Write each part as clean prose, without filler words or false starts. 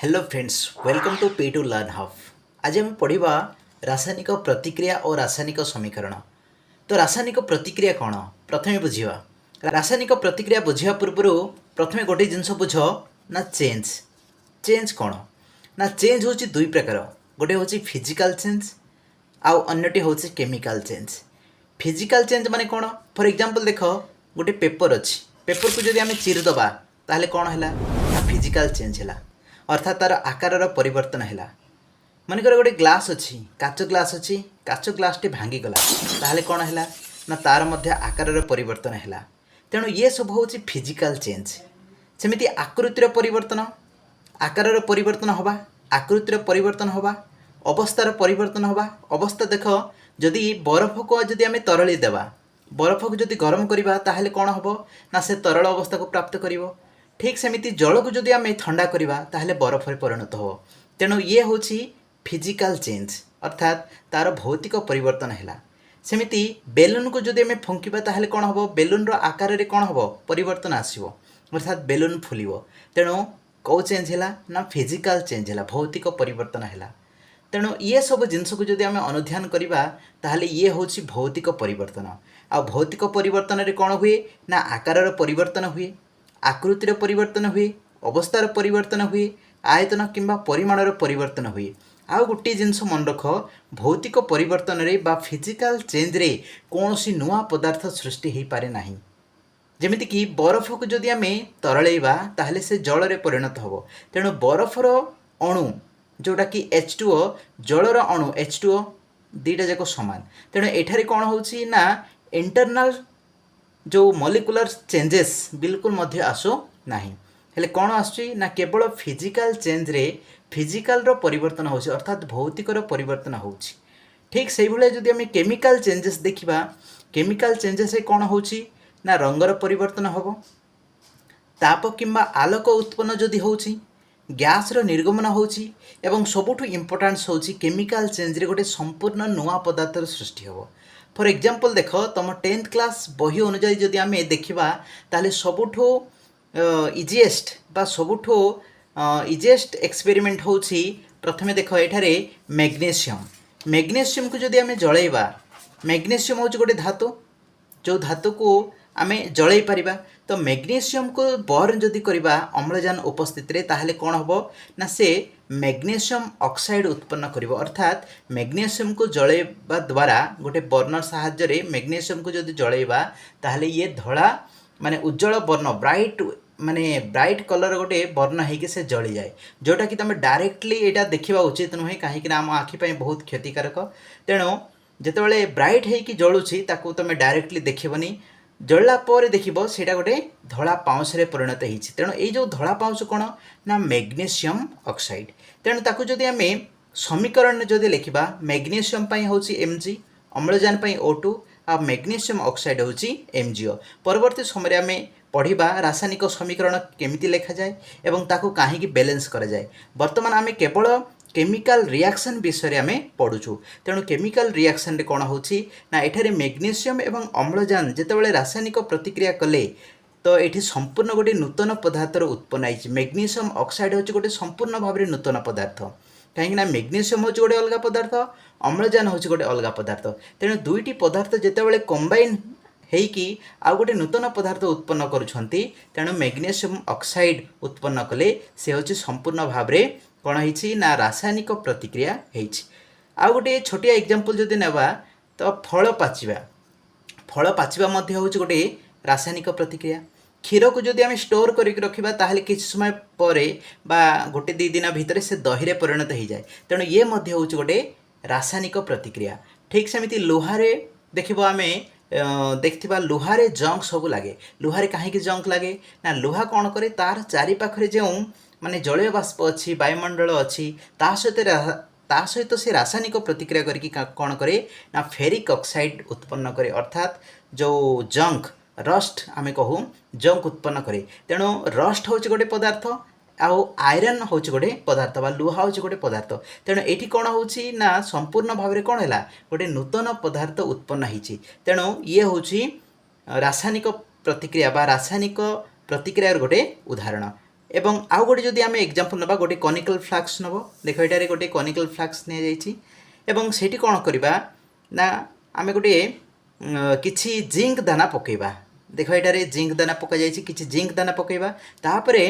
Hello friends, welcome to पे to learn hub. आज हम पढ़ा रासायनिक प्रतिक्रिया और रासायनिक समीकरण। तो रासायनिक प्रतिक्रिया कौन प्रथम बुझा। रासायनिक प्रतिक्रिया बुझा पूर्व प्रथम गोटे जिनस बुझ ना चेंज। चेंज कौन ना चेंज हूँ दुई प्रकार, गोटे हूँ फिजिकल चेंज आउ अन्यटी हूँ केमिकल चेंज। फिजिकल चेंज माने कौन? फॉर एग्जांपल देख, गोटे पेपर अच्छी, पेपर को जब आम चिरदबा ताहले कौन है ना फिजिकल चेंज है, अर्थात तार आकार परिवर्तन है। मनकर गोटे ग्लास अच्छी, काच ग्लास अच्छी, काच ग्लास टे भांगीगला ताहले कौन है ना तार मध्य आकार परिवर्तन है। तेणु ये सब हूँ फिजिकल चेंज। सेमिति आकृतिर परिवर्तन, आकार परिवर्तन हवा, आकृतिर परिवर्तन हवा, अवस्थार परिवर्तन हवा। अवस्था देख, जदि बरफ को जदि आम तरली देवा, बरफ को जदि गरम करवा ताहले कौन हम ना से तरल अवस्था को प्राप्त करिवो। ठीक सेमिति जल को जदि आम ठंडा करवा ताहले बरफ रे परिणत हो। तेणु ये हूँ फिजिकल चेंज, अर्थात तार भौतिक परिवर्तन है। सेमिति बेलून को जदि आम फुंकिबा ताहले कौन हम, बेलून रो आकार रे कौन हम परिवर्तन आसीबो, अर्थात बेलून फुलिबो। तेणु कौ चेंज है ना फिजिकल चेंज है, भौतिक परिवर्तन है। तेणु ये सब जिनस को जदि आम अनुध्यान करवा ताहले ये हूँ भौतिक परिवर्तन। आ भौतिक परिवर्तन रे कौन हुए ना आकार परिवर्तन हुए, आकृतिर परिवर्तन हुए, अवस्थार परिवर्तन हुए, आयतन किंबा परिमाणर परिवर्तन हुए। आउ गोटे जिनस मन रख, भौतिक परिवर्तन रे बा फिजिकल चेंज रे कौन सी नुआ पदार्थ सृष्टि हो पारे नाही। जमिति कि बरफ को जदि आम तरलैबा ताहले से जल रे परिणत हो। तेणु बरफर अणु जोटा कि H2O, जलर अणु H2O दुईटा जाक सामान। तेणु एठारे कौन होची ना इंटरनल जो मॉलिक्यूलर चेंजेस बिल्कुल मध्य आसो नाही। हेले कौन आसुची ना केवल फिजिकल चेंज रे फिजिकल रो परिवर्तन होची, अर्थात भौतिक रो परिवर्तन होची। ठीक से भाई जदि आम केमिकल चेंजेस देखा, केमिकल चेंजेस कौन होची ना रंगर परिवर्तन हम, ताप किंबा आलोक उत्पन्न जदि होची, गैस रो निर्गमन होची, एवं सबुठु इम्पोर्टान्स होची केमिकल चेंज रे गोटे संपूर्ण नुआ पदार्थर सृष्टि हो। फॉर एग्जांपल देख, तुम 10th क्लास बही अनुजाई जदि आम देखा ताहले सबुठु इजीएस्ट बा सबुठु इजीएस्ट एक्सपेरिमेंट होची प्रथमे देख एठारे मैग्नेशियम। मैग्नेशियम को जदि आम जलैबा, मैग्नेशियम होची गोटे धातु, जो धातु को आम जलई पारिबा। तो मैग्नेशियम को बर्न जदि करबा अम्लजान उपस्थित रे ताहले कौन हम ना से मैग्नेशियम ऑक्साइड उत्पन्न करिवो। अर्थात मैग्नेशियम को जलैबा द्वारा गोटे बर्नर साहाय्य रे मैग्नेशियम को जदि जलैबा ताहले ये धड़ा माने उज्जवल बर्ण ब्राइट कलर गोटे बर्ण होगी से जली जाए, जोटा कि तुम डायरेक्टली यहाँ देखा उचित नुहे, कहीं आम आखिपाई बहुत क्षतिकारक। तेणु जितेबाला ब्राइट होगी जलुची ताकू तुम डायरेक्टली देखबनी, जलला पर देखिबो सेटा गोटे धला पाउंस रे परिणत होइछि। तेणु ये जो धला पाउंस कौन ना मैग्नेशियम ऑक्साइड। तेणु ताकू जदि आम समीकरण जदि लिखा, मैग्नेशियम पाई होछि Mg, अम्लजान पाई O2 आ मैग्नेशियम ऑक्साइड होछि MgO। परवर्ती समय आम पढ़ा रासायनिक समीकरण केमिति लेखा जाए एवं ताकू काहीकि बैलेंस करा जाए। वर्तमान आम केवल केमिकल रिएक्शन विषय आम पढ़ुचु। तेणु केमिकल रिएक्शन रे कौन होछि ना एठारे मैग्नेशियम एवं अम्लजान जेतेबेले रासायनिक प्रतिक्रिया कले तो ये संपूर्ण गोटे नूतन पदार्थर उत्पन्न होइछि। मैग्नेशियम ऑक्साइड होछि गोटे संपूर्ण भाव में नूतन पदार्थ, कहीं मैग्नेशियम होछि गोटे अलग पदार्थ, अम्लजान होछि गोटे अलग पदार्थ। तेणु दुईटी पदार्थ जेतेबेले कंबाइन हेकी आउ गोटे नूतन पदार्थ उत्पन्न करुछंती, तेणु मैग्नेशियम ऑक्साइड उत्पन्न कले से होछि संपूर्ण भाव में कौन होइछि ना रासायनिक प्रतिक्रिया होइछि। आउ गोटे छोटिया एग्जांपल जदि नेबा तो फल पाचिबा, फल पाचिबा मध्य होछि गोटे रासायनिक प्रतिक्रिया। क्षीर को जदि आम स्टोर करके रखिबा ताहले किछि समय परे बा गोटे 2 दिन भितर से दही रे परिणत हो जाए। तेणु ये मध्य होछि गोटे रासायनिक प्रतिक्रिया। ठीक सेमिति लुहारे देखिबो आमे देखिबा लुहारे जंक सब लगे। लुहारे कहीं जंक लगे ना लुहा कौन करे तार चारि पाखरे जो माने जलीय बाष्प अच्छी, वायुमंडल अच्छी, ता सहित से रासायनिक प्रतिक्रिया करके कौन करे ना फेरिक ऑक्साइड उत्पन्न करे, अर्थात जो जंक रस्ट आम कहूँ जंक उत्पन्न करे। तेणु रस्ट हूँ गोटे पदार्थ आउ आयरन हूँ गोटे पदार्थ बा लुहा हूँ गोटे पदार्थ। तेणु ये कौन हो ना संपूर्ण भाव में कौन है गोटे नूतन पदार्थ उत्पन्न होइछि। तेणु ये हूँ रासायनिक प्रतिक्रिया बा रासायनिक प्रतिक्रियार गोटे उदाहरण। एवं आउ गोटे जदि आम एग्जांपल नबा गोटे कनिकल फ्लास्क नब देख ये गोटे कनिकल फ्लास्क नि सेठी कौन करवा ना आम गोटे किछि जिंक दाना पकेबा देख ये जिंक दाना पका जाइए किछि जिंक दाना पकेबा तापरे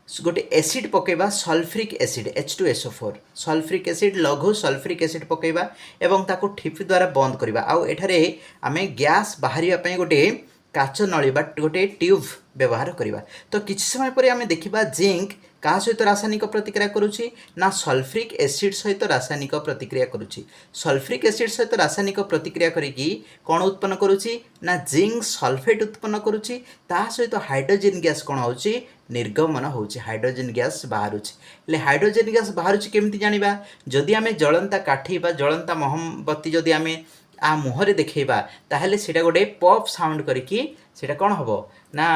गोटे एसिड पकेबा sulphuric acid H2SO4 sulphuric acid लघु सल्फ्रिक एसिड पकेबा एवं ताको ठिपी द्वारा बंद करवा आउ एठारे आमे गैस बाहर गोटे काच नली बा गोटे ट्यूब व्यवहार करवा तो किसी समय पर आम देखा जिंक क्या सहित रासायनिक प्रतिक्रिया करुच्ची ना सल्फ्रिक एसिड सहित रासायनिक प्रतिक्रिया करुच्ची सल्फ्रिक एसिड सहित रासायनिक प्रतिक्रिया करिकी कौन उत्पन्न करुच्ची ना जिंक सल्फेट उत्पन्न करुच्ची ता सहित हाइड्रोजन गैस कौन होची निर्गमन होची हाइड्रोजन गैस बाहरुची ले हाइड्रोजन गैस बाहरुची केमती जानिबा जदि आमे जलंता काठी बा जलंता मोमबत्ती जदि आमे आ मुहरे देखा ताहले सेटा गोटे पॉप साउंड करिकी सेटा कौन हम ना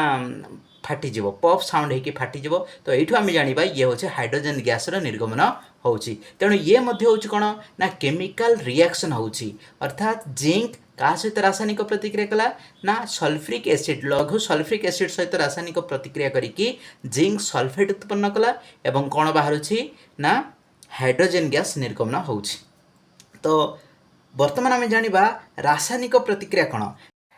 फाटिजिव पॉप साउंड होगी फाटिजिव तो यू आम जाना ये हूँ हाइड्रोजन गैस निर्गमन होची तेणु ये हूँ कौन ना केमिकल रिएक्शन होची अर्थात जिंक क्या सहित रासायनिक प्रतिक्रिया कला ना सल्फ्रिक एसिड लघु सल्फ्रिक एसिड सहित रासायनिक प्रतिक्रिया करिकी जिंक सल्फेट उत्पन्न कला एवं कौन बाहर ना हाइड्रोजन गैस निर्गमन होची तो वर्तमान आम जानिबा रासायनिक प्रतिक्रिया कौन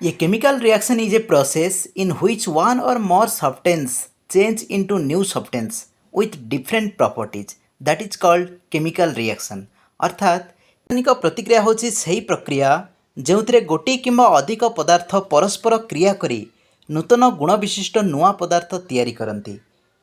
ये chemical reaction is a process in which one or more substance change into new substance with different properties that is called chemical reaction अर्थात रासायनिक प्रतिक्रिया होची सही प्रक्रिया जो गोटे किंबा अधिक पदार्थ परस्पर क्रिया करी नूतन गुण विशिष्ट नुआ पदार्थ तैयारी करती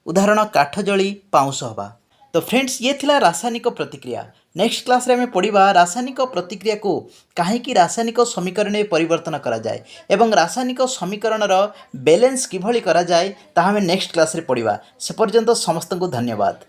उदाहरण काठ जली पाउंस हवा तो फ्रेंड्स ये थिला रासायनिक प्रतिक्रिया नेक्स्ट क्लास रे हमें पढ़िबा रासायनिक प्रतिक्रिया को कहीं रासायनिक समीकरण में परिवर्तन करा जाए एवं रासायनिक समीकरण रो बैलेंस किभली करा जाए ता हमें नेक्स्ट क्लास रे पढ़िबा से पर्यंत समस्त को धन्यवाद।